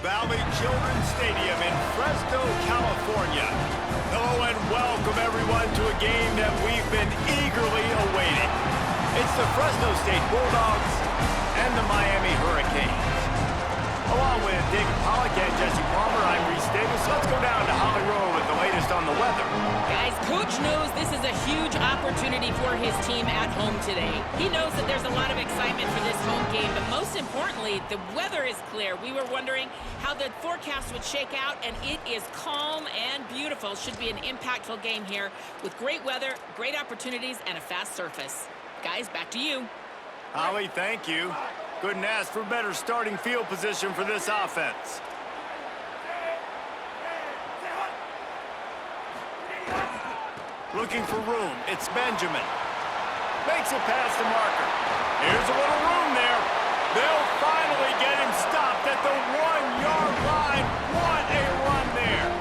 Valley Children's Stadium in Fresno, California. Hello and welcome everyone to a game that we've been eagerly awaiting. It's the Fresno State Bulldogs and the Miami Hurricanes. Along with David Pollack and Jesse Palmer, I'm Reese Davis. Let's go down to Holly Rowe with the latest on the weather. Guys, Coach knows this is a huge opportunity for his team at home today. He knows that there's a lot of excitement for this home game, but most importantly, the weather is clear. We were wondering how the forecast would shake out, and it is calm and beautiful. Should be an impactful game here with great weather, great opportunities, and a fast surface. Guys, back to you. Holly, thank you. Couldn't ask for better starting field position for this offense. Looking for room. It's Benjamin. Makes it past the marker. Here's a little room there. They'll finally get him stopped at the 1-yard line. What a run there.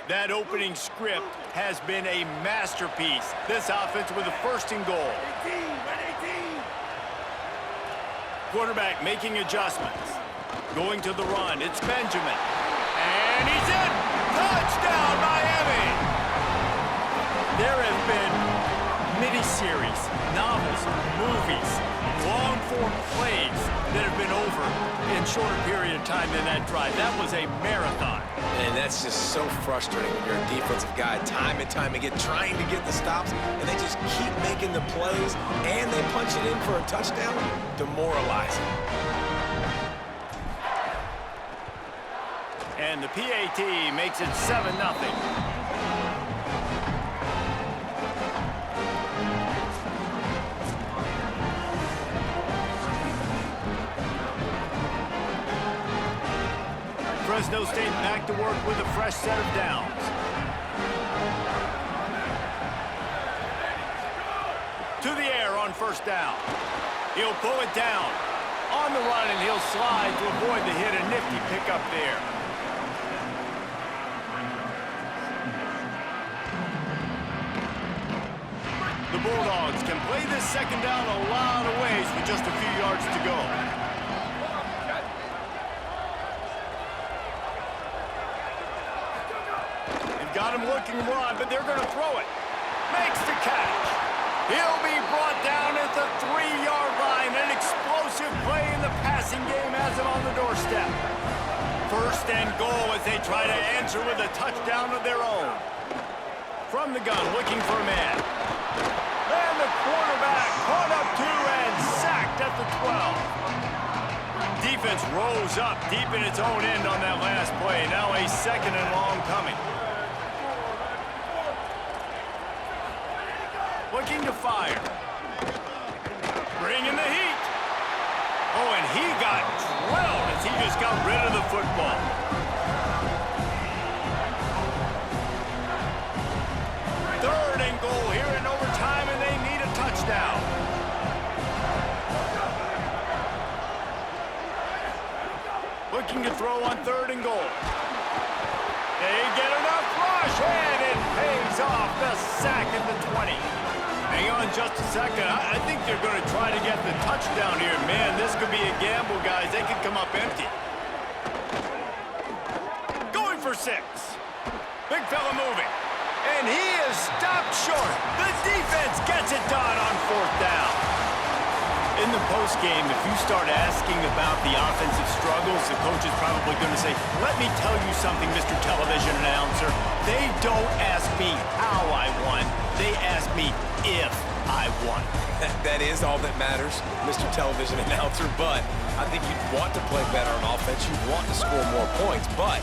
That opening script has been a masterpiece. This offense with a first and goal. Quarterback making adjustments. Going to the run. It's Benjamin. And he's in. Touchdown, Miami! There have been miniseries, novels, movies, long-form plays that have been over in shorter period of time than that drive. That was a marathon. And that's just so frustrating when you're a defensive guy, time and time again, trying to get the stops, and they just keep making the plays, and they punch it in for a touchdown. Demoralizing. And the PAT makes it 7-0. Fresno State back to work with a fresh set of downs. To the air on first down. He'll pull it down. On the run, and he'll slide to avoid the hit. A nifty pickup there. The Bulldogs can play this second down a lot of ways with just a few yards to go. Got him looking run, but they're going to throw it. Makes the catch. He'll be brought down at the 3-yard line. An explosive play in the passing game has him on the doorstep. First and goal as they try to answer with a touchdown of their own. From the gun, looking for a man. And the quarterback caught up to and sacked at the 12. Defense rose up deep in its own end on that last play. Now a second and long coming. Looking to fire. Bringing the heat. Oh, and he got drilled as he just got rid of the football. Third and goal here in overtime, and they need a touchdown. Looking to throw on third and goal. They get enough rush, and it pays off. The sack at the 20. Hang on just a second. I think they're going to try to get the touchdown here. Man, this could be a gamble, guys. They could come up empty. Going for 6. Big fella moving. And he is stopped short. The defense gets it done on fourth down. In the postgame, if you start asking about the offensive struggles, the coach is probably going to say, let me tell you something, Mr. Television Announcer. They don't ask me how I won. They ask me if I won. That is all that matters, Mr. Television Announcer, but I think you'd want to play better on offense. You'd want to score more points, but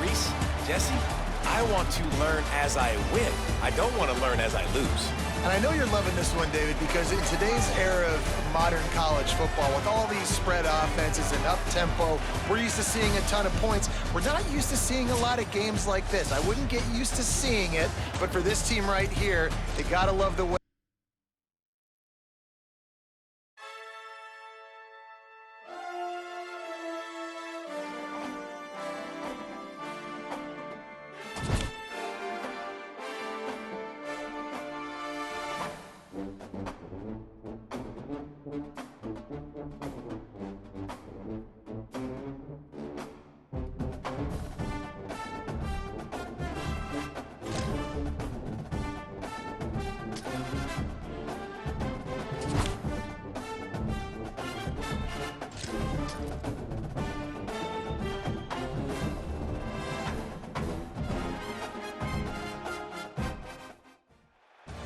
Reese, Jesse, I want to learn as I win. I don't want to learn as I lose. And I know you're loving this one, David, because in today's era of modern college football, with all these spread offenses and up-tempo, we're used to seeing a ton of points. We're not used to seeing a lot of games like this. I wouldn't get used to seeing it, but for this team right here, they got to love the way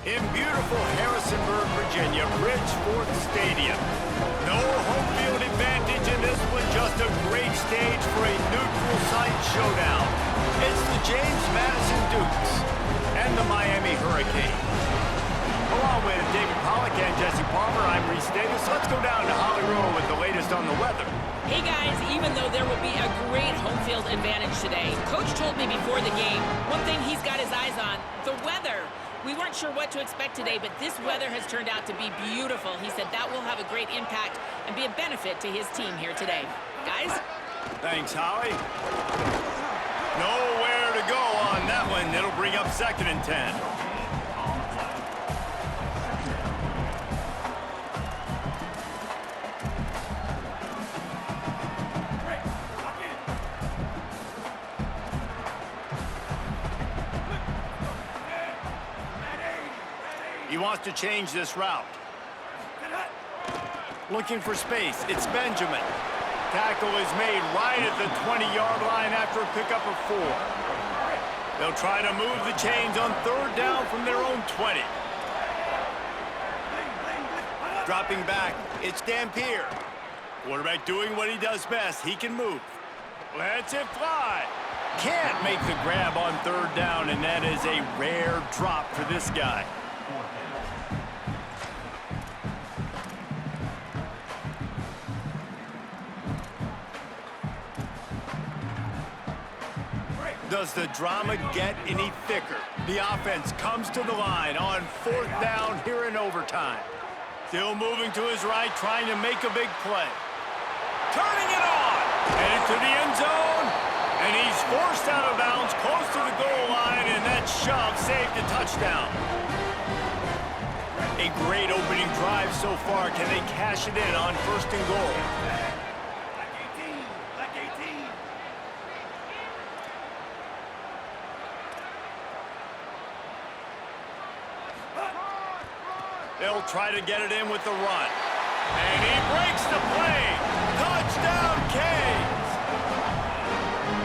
in beautiful Harrisonburg, Virginia, Bridgeforth Stadium. No home field advantage in this one, just a great stage for a neutral site showdown. It's the James Madison Dukes and the Miami Hurricanes. Along with David Pollack and Jesse Palmer, I'm Reese Davis. Let's go down to Holly Rowe with the latest on the weather. Hey guys, even though there will be a great home field advantage today, Coach told me before the game, one thing he's got his eyes on, the weather. We weren't sure what to expect today, but this weather has turned out to be beautiful. He said that will have a great impact and be a benefit to his team here today. Guys? Thanks, Holly. Nowhere to go on that one. It'll bring up 2nd and 10. He wants to change this route. Looking for space. It's Benjamin. Tackle is made right at the 20-yard line after a pickup of 4. They'll try to move the chains on 3rd down from their own 20. Dropping back, it's Dampier. Quarterback doing what he does best. He can move. Lets it fly. Can't make the grab on 3rd down, and that is a rare drop for this guy. Does the drama get any thicker? The offense comes to the line on 4th down here in overtime. Still moving to his right, trying to make a big play. Turning it on! Headed to the end zone. And he's forced out of bounds close to the goal line, and that shove saved a touchdown. A great opening drive so far. Can they cash it in on 1st and goal? They'll try to get it in with the run. And he breaks the play. Touchdown, Canes!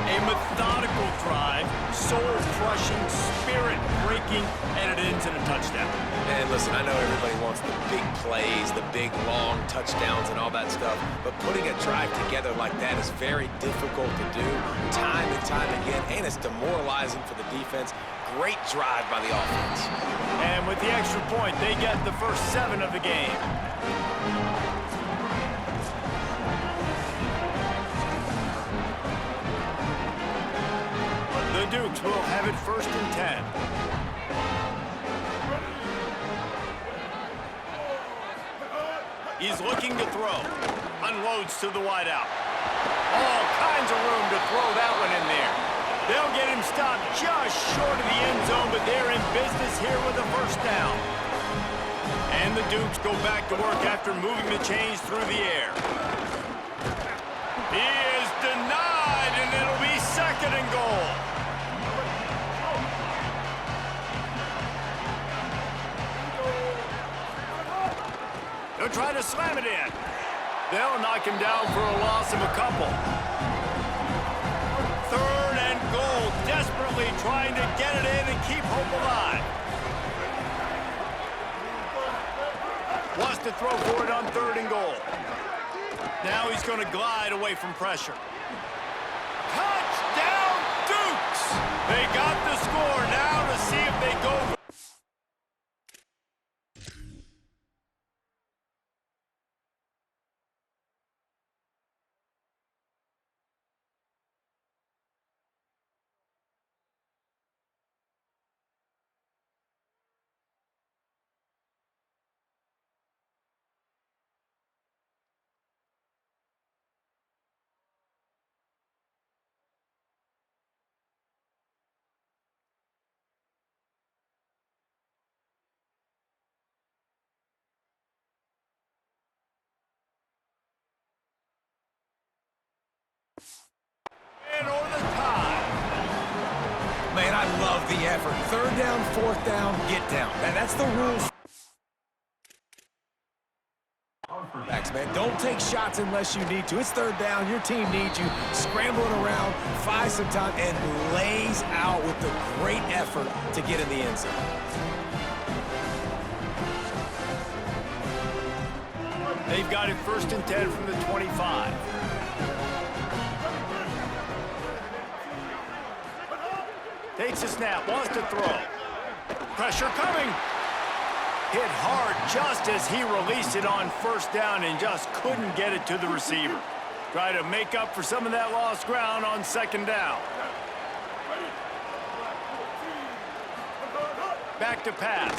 A methodical drive, soul-crushing, spirit-breaking, and it ends in a touchdown. And listen, I know everybody wants the big plays, the big, long touchdowns and all that stuff, but putting a drive together like that is very difficult to do time and time again, and it's demoralizing for the defense. Great drive by the offense. And with the extra point, they get the first 7 of the game. The Dukes will have it 1st and 10. He's looking to throw. Unloads to the wideout. All kinds of room to throw that one in there. They'll get him stopped just short of the end zone, but they're in business here with a 1st down. And the Dukes go back to work after moving the chains through the air. He is denied, and it'll be 2nd and goal. They'll try to slam it in. They'll knock him down for a loss of a couple. 3rd and goal, desperately trying to get it in and keep hope alive. Wants to throw for it on 3rd and goal. Now he's going to glide away from pressure. Touchdown, Dukes! They got the score now to see if they go for or the tie. Man, I love the effort. 3rd down, 4th down, get down. That's the rules. Max, man, don't take shots unless you need to. It's 3rd down. Your team needs you. Scrambling around, finds some time, and lays out with the great effort to get in the end zone. They've got it 1st and 10 from the 25. Takes a snap, wants to throw. Pressure coming. Hit hard just as he released it on 1st down and just couldn't get it to the receiver. Try to make up for some of that lost ground on 2nd down. Back to pass.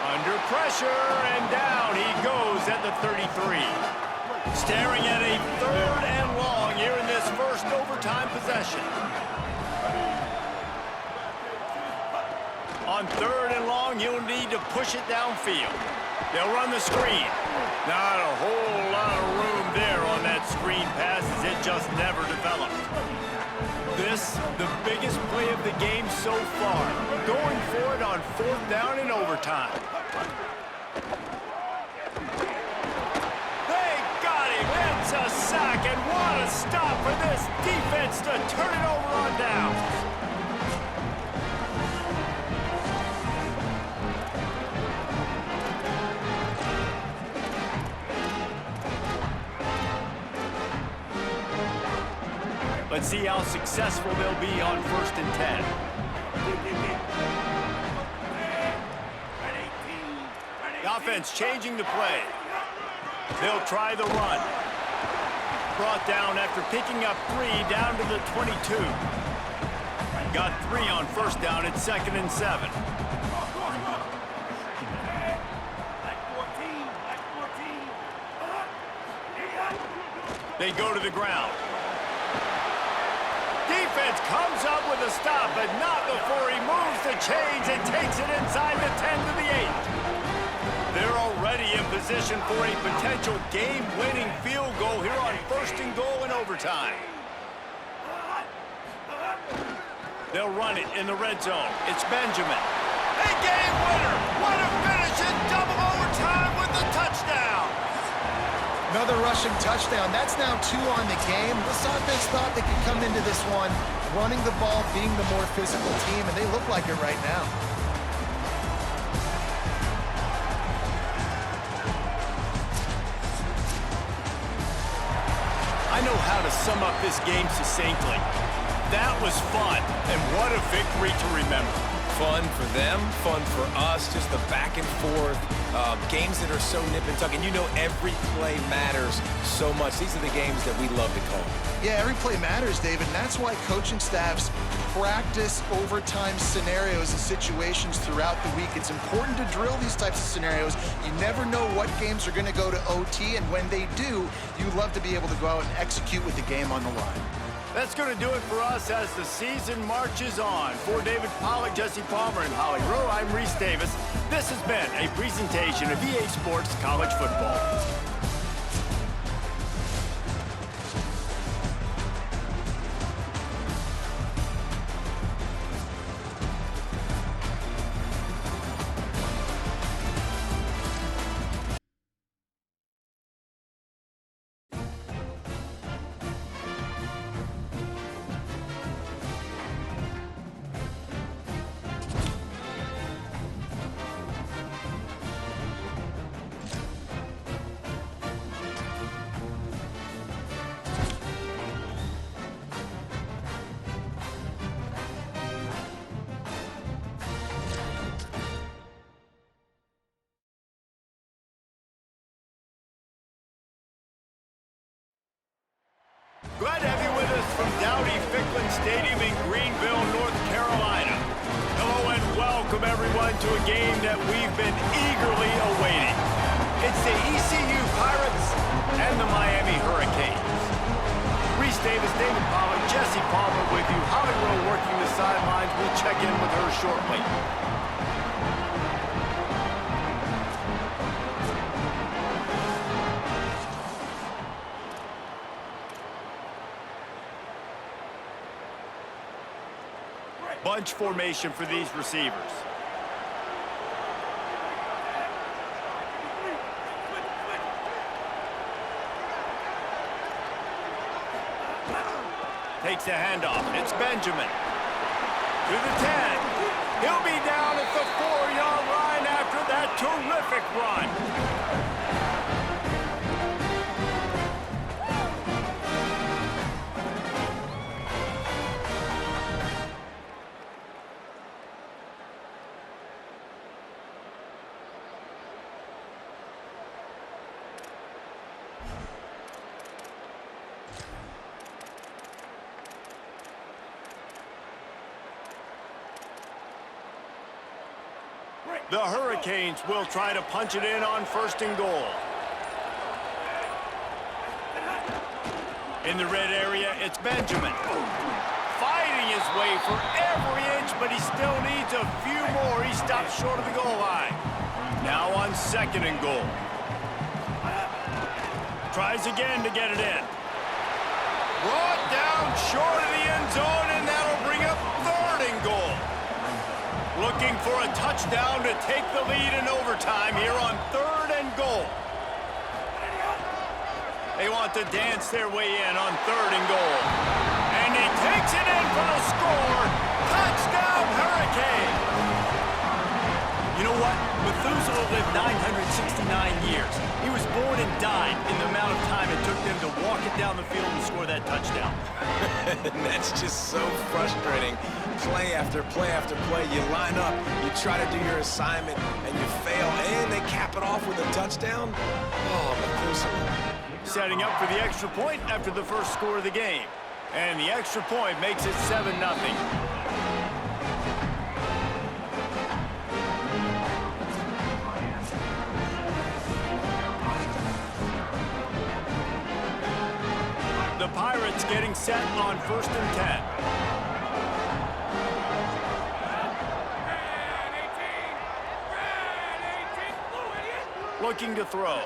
Under pressure, and down he goes at the 33. Staring at a 3rd and long here in this first overtime possession. On 3rd and long, he'll need to push it downfield. They'll run the screen. Not a whole lot of room there on that screen pass as it just never developed. This, the biggest play of the game so far. Going for it on 4th down in overtime. They got him. It's a sack, and what a stop for this defense to turn it over on downs. Let's see how successful they'll be on 1st and 10. The offense changing the play. They'll try the run. Brought down after picking up 3 down to the 22. Got 3 on 1st down at 2nd and 7. They go to the ground. Defense comes up with a stop, but not before he moves the chains and takes it inside the 10 to the 8. They're already in position for a potential game-winning field goal here on 1st and goal in overtime. They'll run it in the red zone. It's Benjamin. A game winner! What a finish in double overtime with the touchdown! Another rushing touchdown. That's now 2 on the game. This offense thought they could come into this one running the ball, being the more physical team, and they look like it right now. I know how to sum up this game succinctly. That was fun, and what a victory to remember. Fun for them, fun for us, just the back and forth, games that are so nip and tuck, and you know every play matters so much. These are the games that we love to call. Yeah, every play matters, David, and that's why coaching staffs practice overtime scenarios and situations throughout the week. It's important to drill these types of scenarios. You never know what games are going to go to OT, and when they do, you love to be able to go out and execute with the game on the line. That's going to do it for us as the season marches on. For David Pollack, Jesse Palmer, and Holly Rowe, I'm Reese Davis. This has been a presentation of EA Sports College Football. Glad to have you with us from Dowdy-Ficklin Stadium in Greenville, North Carolina. Hello and welcome everyone to a game that we've been eagerly awaiting. It's the ECU Pirates and the Miami Hurricanes. Reese Davis, David Pollack, Jesse Palmer with you. Holly Rowe working the sidelines. We'll check in with her shortly. Bunch formation for these receivers. Takes a handoff. It's Benjamin. To the 10. He'll be down at the 4-yard line after that terrific run. The Hurricanes will try to punch it in on 1st and goal. In the red area, it's Benjamin. Fighting his way for every inch, but he still needs a few more. He stops short of the goal line. Now on 2nd and goal. Tries again to get it in. Brought down short of the end zone, and that'll bring up 3rd and goal. Looking for a touchdown to take the lead in overtime here on 3rd and goal. They want to dance their way in on 3rd and goal. And he takes it in for the score. Touchdown, Hurricane! You know what? Methuselah lived 969 years. He was born and died in the amount of time it took them to walk it down the field and score that touchdown. That's just so frustrating. Play after play after play, you line up, you try to do your assignment, and you fail, and they cap it off with a touchdown? Oh, Methuselah. Setting up for the extra point after the first score of the game. And the extra point makes it 7-0. The Pirates getting set on 1st and 10. Looking to throw.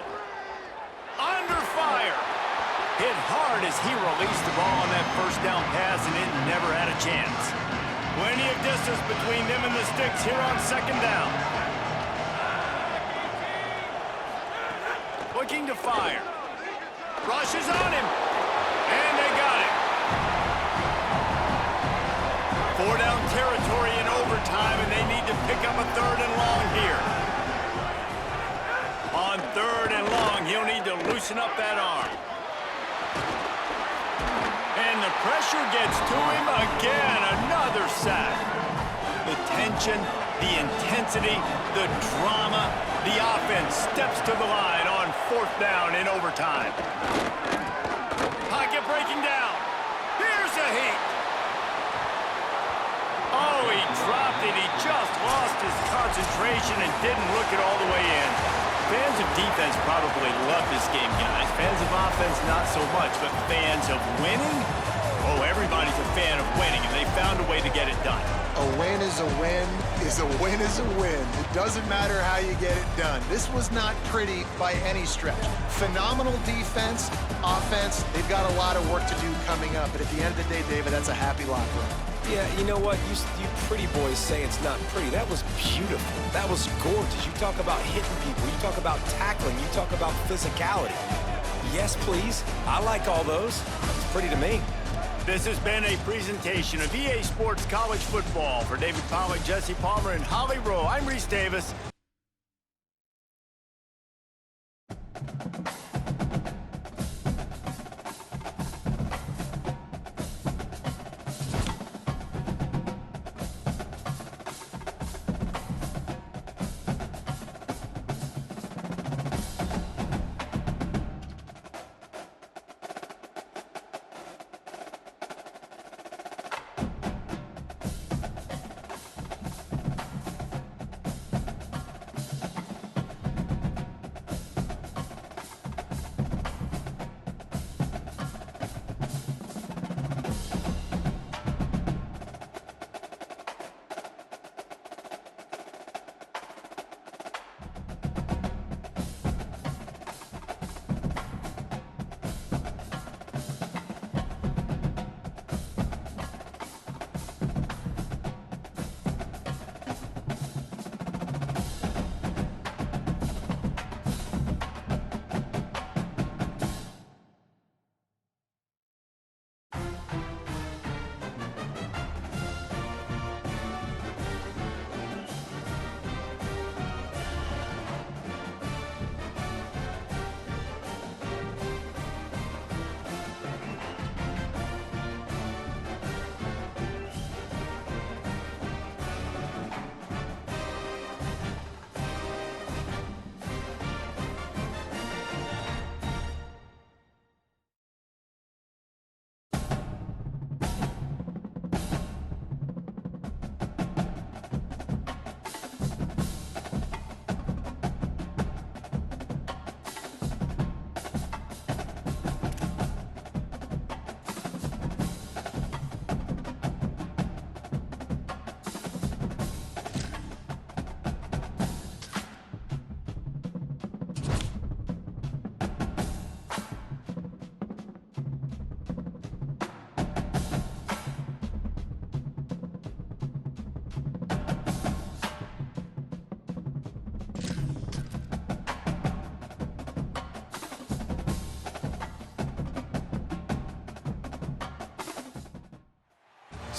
Under fire. Hit hard as he released the ball on that 1st down pass, and it never had a chance. Plenty of distance between them and the sticks here on 2nd down. Looking to fire. Rushes on him. And they got it. 4-down territory in overtime, and they need to pick up a 3rd and long here. On 3rd and long, he'll need to loosen up that arm. And the pressure gets to him again. Another sack. The tension, the intensity, the drama, the offense steps to the line on 4th down in overtime. Pocket breaking down. Here's a heat. Oh, he dropped it. He just lost his concentration and didn't look it all the way in. Fans of defense probably love this game, guys. Fans of offense, not so much. But fans of winning? Oh, everybody's a fan of winning, and they found a way to get it done. A win is a win is a win is a win. It doesn't matter how you get it done. This was not pretty by any stretch. Phenomenal defense, offense. They've got a lot of work to do coming up. But at the end of the day, David, that's a happy locker room. Yeah, you know what? You pretty boys say it's not pretty. That was beautiful. That was gorgeous. You talk about hitting people. You talk about tackling. You talk about physicality. Yes, please. I like all those. It's pretty to me. This has been a presentation of EA Sports College Football. For David Pollack, Jesse Palmer, and Holly Rowe, I'm Reese Davis.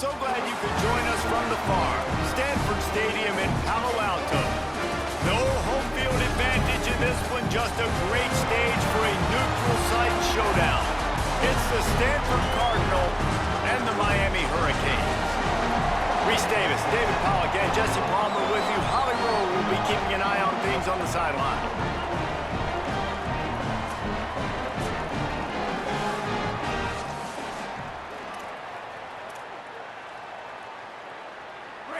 So glad you could join us from the farm, Stanford Stadium in Palo Alto. No home field advantage in this one, just a great stage for a neutral site showdown. It's the Stanford Cardinal and the Miami Hurricanes. Reese Davis, David Pollack, and Jesse Palmer with you. Holly Rowe will be keeping an eye on things on the sideline.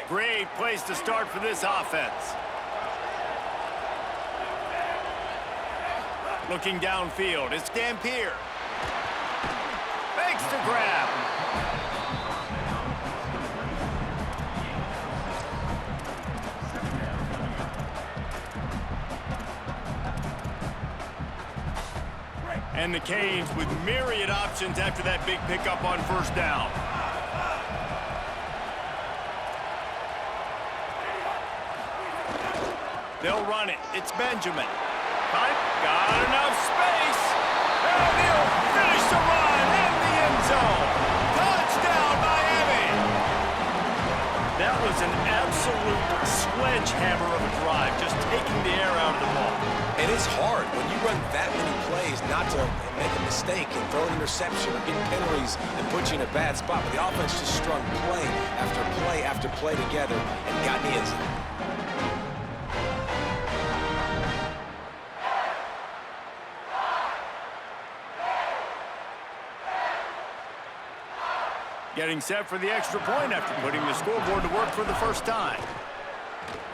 Great place to start for this offense. Looking downfield, it's Dampier. Makes the grab. And the Canes with myriad options after that big pickup on first down. They'll run it. It's Benjamin. Got enough space. And he'll finish the run in the end zone. Touchdown, Miami. That was an absolute sledgehammer of a drive, just taking the air out of the ball. It is hard when you run that many plays not to make a mistake and throw an interception or get penalties and put you in a bad spot. But the offense just strung play after play after play together and got in the end zone. Getting set for the extra point after putting the scoreboard to work for the first time.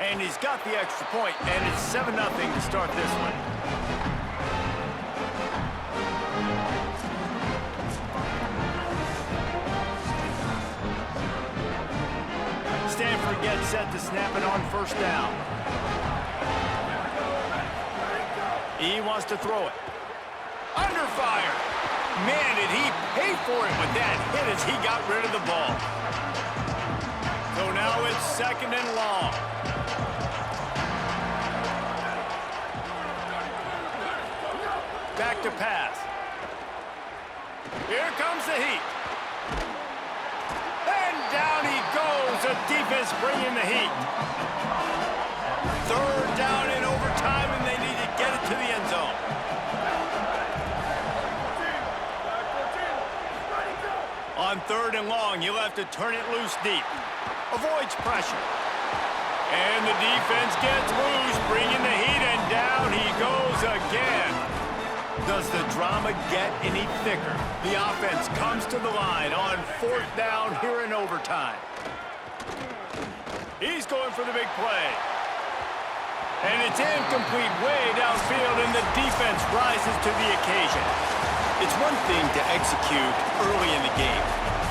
And he's got the extra point, and it's 7-0 to start this one. Stanford gets set to snap it on first down. He wants to throw it. Under fire. Man, did he pay for it with that hit as he got rid of the ball. So now it's 2nd and long. Back to pass. Here comes the heat. And down he goes. The defense bringing the heat. 3rd down in overtime, and they need to get it to the end zone. On 3rd and long, you'll have to turn it loose deep. Avoids pressure. And the defense gets loose, bringing the heat, and down he goes again. Does the drama get any thicker? The offense comes to the line on 4th down here in overtime. He's going for the big play. And it's incomplete way downfield, and the defense rises to the occasion. It's one thing to execute early in the game.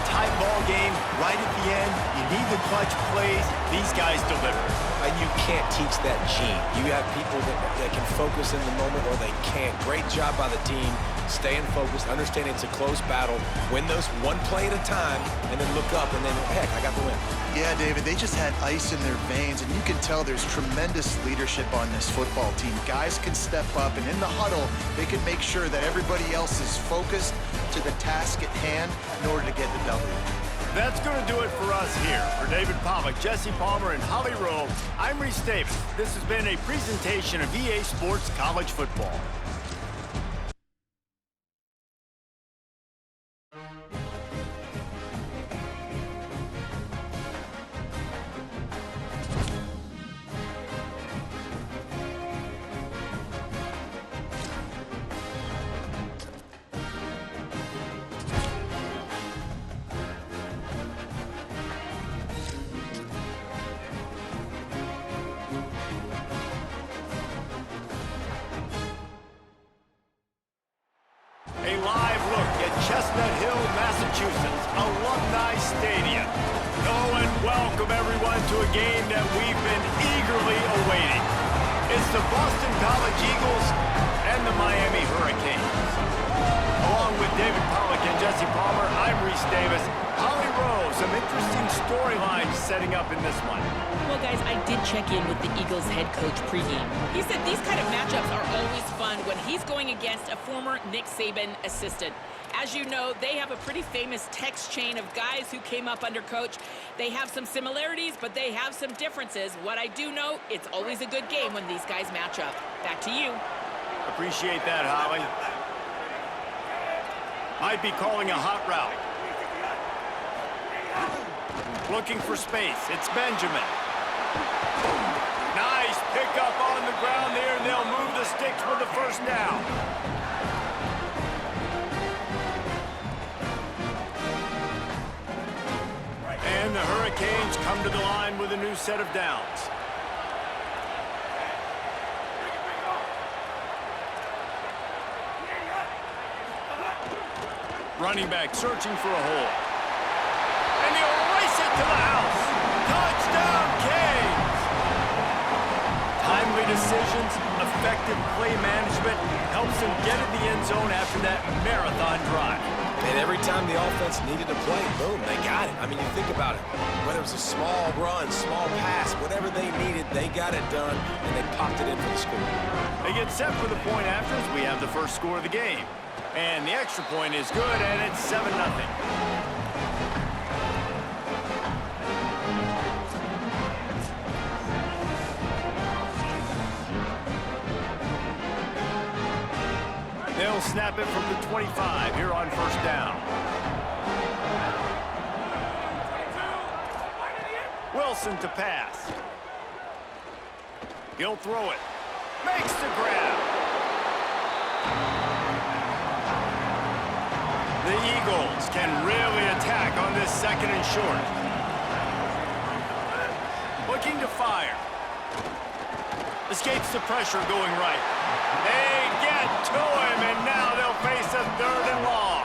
Tight ball game, right at the end, you need the clutch plays. These guys deliver. And you can't teach that gene. You have people that can focus in the moment or they can't. Great job by the team, staying focused, understanding it's a close battle, win those one play at a time, and then look up and then, heck, I got the win. Yeah, David, they just had ice in their veins, and you can tell there's tremendous leadership on this football team. Guys can step up, and in the huddle, they can make sure that everybody else is focused to the task at hand in order to get the W. That's going to do it for us here. For David Pollack, Jesse Palmer, and Holly Rowe, I'm Reese Davis. This has been a presentation of EA Sports College Football. A live look at Chestnut Hill, Massachusetts, Alumni Stadium. Oh, and welcome everyone to a game that we've been eagerly awaiting. It's the Boston College Eagles and the Miami Hurricanes. Along with David Pollack and Jesse Palmer, I'm Reese Davis. Holly Rowe, some interesting storylines setting up in this one. Well, guys, I did check in with the Eagles head coach pregame. He said these kind of matchups are always fun when he's going against a former Nick Saban assistant. As you know, they have a pretty famous text chain of guys who came up under coach. They have some similarities, but they have some differences. What I do know, it's always a good game when these guys match up. Back to you. Appreciate that, Holly. Might be calling a hot route. Looking for space. It's Benjamin. Nice pickup on the ground there, and they'll move the sticks for the first down. And the Hurricanes come to the line with a new set of downs. Running back searching for a hole. And he'll race it to the house. Touchdown, Canes! Timely decisions, effective play management helps them get in the end zone after that marathon drive. And every time the offense needed a play, boom, they got it. I mean, you think about it. Whether it was a small run, small pass, whatever they needed, they got it done, and they popped it in for the score. They get set for the point after as we have the first score of the game. And the extra point is good, and it's 7-0. They'll snap it from the 25 here on first down. Wilson to pass. He'll throw it. Makes the grab. The Eagles can really attack on this second and short. Looking to fire. Escapes the pressure going right. They get to him, and now they'll face a 3rd and long.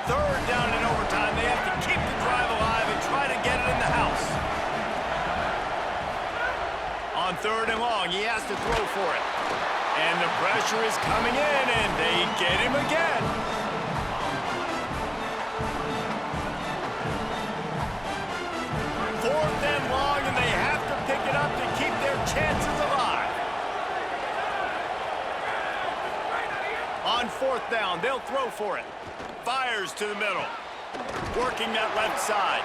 3rd down in overtime. They have to keep the drive alive and try to get it in the house. On 3rd and long, he has to throw for it. And the pressure is coming in, and they get him again. Fourth and long, and they have to pick it up to keep their chances alive. On 4th down, they'll throw for it. Fires to the middle. Working that left side.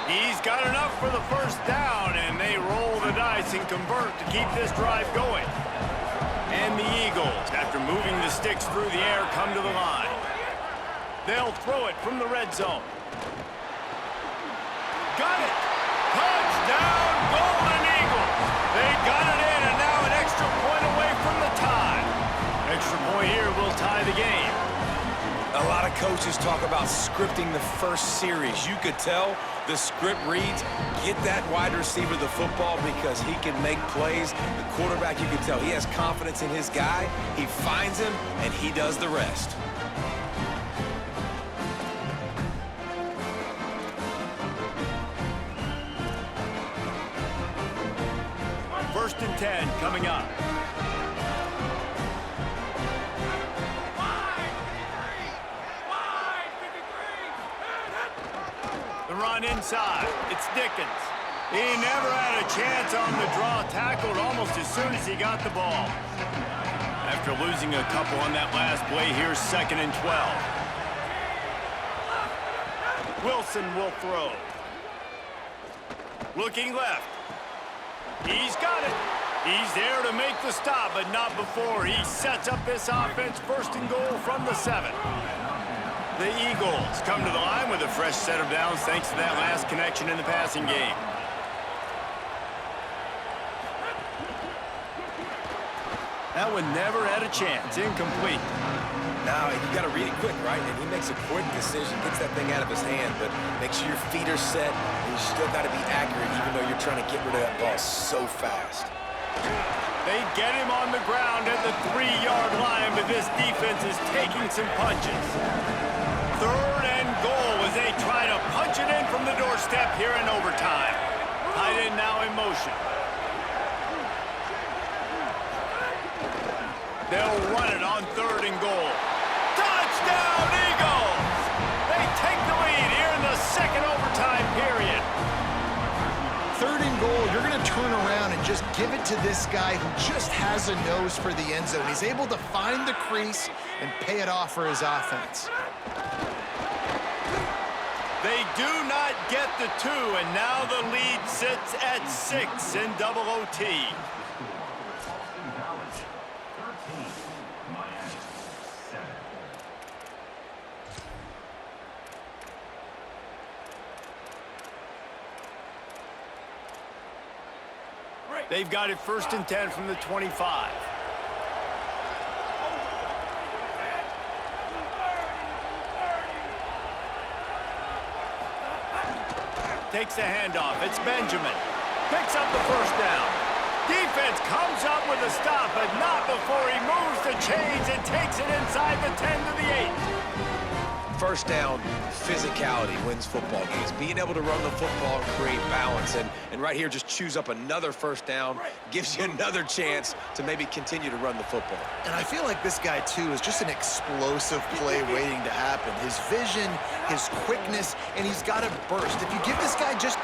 He's got enough for the first down, and they roll the dice and convert to keep this drive going. And the Eagles, after moving the sticks through the air, come to the line. They'll throw it from the red zone. Got it! Touchdown, Golden Eagles! They got it in, and now an extra point away from the tie. Extra point here will tie the game. A lot of coaches talk about scripting the first series. You could tell the script reads, get that wide receiver the football because he can make plays. The quarterback, you can tell he has confidence in his guy. He finds him, and he does the rest. First and 10 coming up. The run inside. It's Dickens. He never had a chance on the draw. Tackled almost as soon as he got the ball. After losing a couple on that last play, here's 2nd and 12. Wilson will throw. Looking left. He's got it. He's there to make the stop, but not before he sets up this offense. 1st and goal from the 7. The Eagles come to the line with a fresh set of downs thanks to that last connection in the passing game. That one never had a chance. Incomplete. Now, you got to read it quick, right? And he makes a quick decision, gets that thing out of his hand, but make sure your feet are set, and you still got to be accurate even though you're trying to get rid of that ball so fast. They get him on the ground at the 3-yard line, but this defense is taking some punches. 3rd and goal as they try to punch it in from the doorstep here in overtime. Tight end now in motion. They'll run it on 3rd and goal. Touchdown, Eagles! They take the lead here in the 2nd overtime period. 3rd and goal, you're going to turn around and just just give it to this guy who just has a nose for the end zone. He's able to find the crease and pay it off for his offense. They do not get the 2, and now the lead sits at 6 in double OT. They've got it 1st and 10 from the 25. Takes the handoff. It's Benjamin. Picks up the 1st down. Defense comes up with a stop, but not before he moves the chains and takes it inside the 10 to the 8. 1st down, physicality wins football games. Being able to run the football and create balance. And right here, just choose up another 1st down, gives you another chance to maybe continue to run the football. And I feel like this guy, too, is just an explosive play waiting to happen. His vision, his quickness, and he's got a burst. If you give this guy just...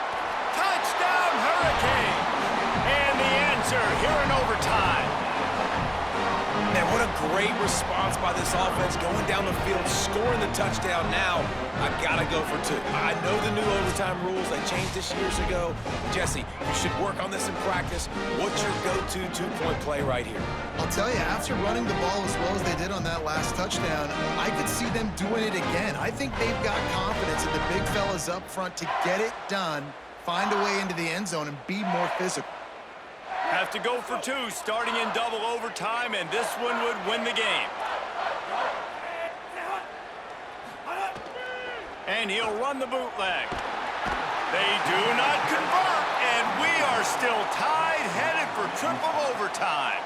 Touchdown, Hurricane! And the answer here in overtime. Man, what a great response by this offense, going down the field, scoring the touchdown. Now, I've got to go for 2. I know the new overtime rules, they changed this years ago. Jesse, you should work on this in practice. What's your go-to 2-point play right here? I'll tell you, after running the ball as well as they did on that last touchdown, I could see them doing it again. I think they've got confidence in the big fellas up front to get it done, find a way into the end zone, and be more physical. Have to go for 2, starting in double overtime, and this one would win the game. And he'll run the bootleg. They do not convert, and we are still tied, headed for triple overtime.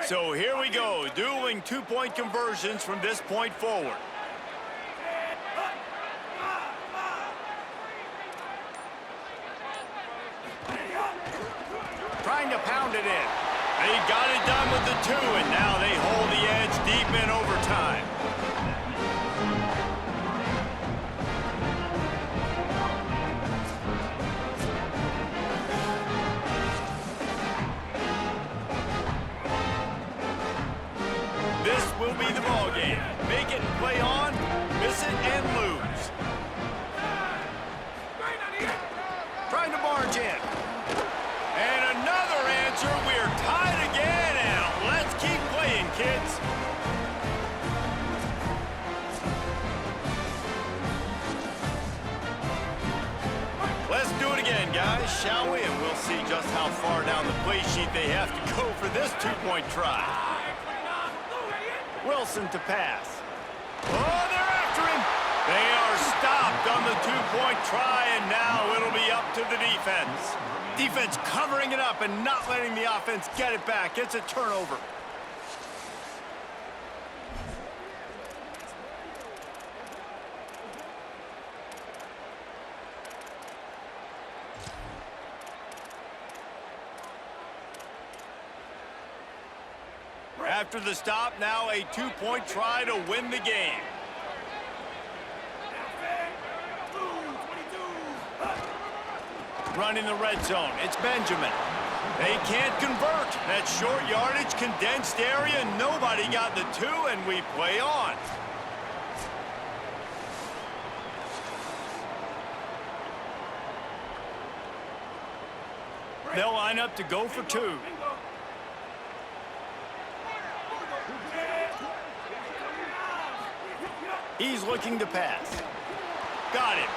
So here we go, dueling 2-point conversions from this point forward. Trying to pound it in. They got it done with the 2, and now they hold the edge deep in overtime. This will be the ball game. Make it and play on, miss it and lose. Trying to barge in. And another answer. We're tied again, and let's keep playing, kids. Let's do it again, guys, shall we? And we'll see just how far down the play sheet they have to go for this 2-point try. Wilson to pass. Oh, they're after him. They are stopped on the 2-point try, and now it'll be up to the defense. Defense covering it up and not letting the offense get it back. It's a turnover. After the stop, now a 2-point try to win the game. Running the red zone, it's Benjamin. They can't convert. That short yardage, condensed area, nobody got the 2, and we play on. They'll line up to go for 2. He's looking to pass. Got it.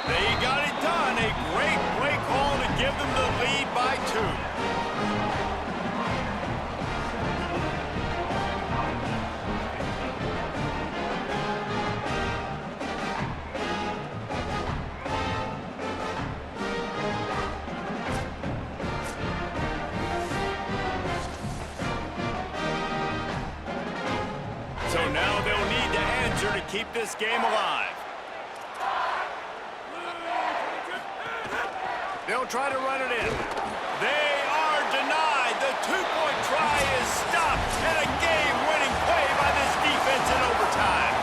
They got it done. A great play call to give them the lead by 2. So now they'll need to answer to keep this game alive. They'll try to run it in. They are denied. The two-point try is stopped, and a game-winning play by this defense in overtime.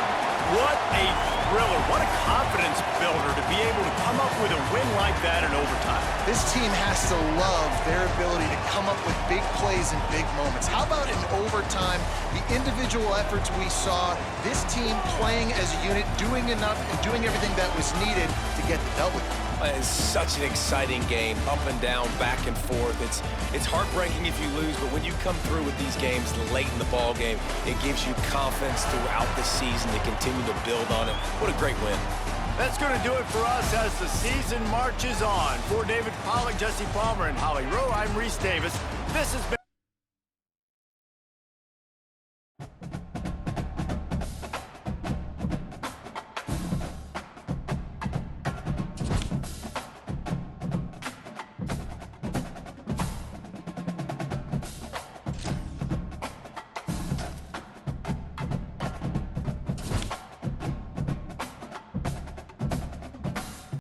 What a thriller. What a confidence builder to be able to come up with a win like that in overtime. This team has to love their ability to come up with big plays in big moments. How about in overtime, the individual efforts we saw, this team playing as a unit, doing enough and doing everything that was needed to get the W. It's such an exciting game, up and down, back and forth. It's heartbreaking if you lose, but when you come through with these games late in the ball game, it gives you confidence throughout the season to continue to build on it. What a great win. That's going to do it for us as the season marches on. For David Pollack, Jesse Palmer, and Holly Rowe, I'm Reese Davis. This has been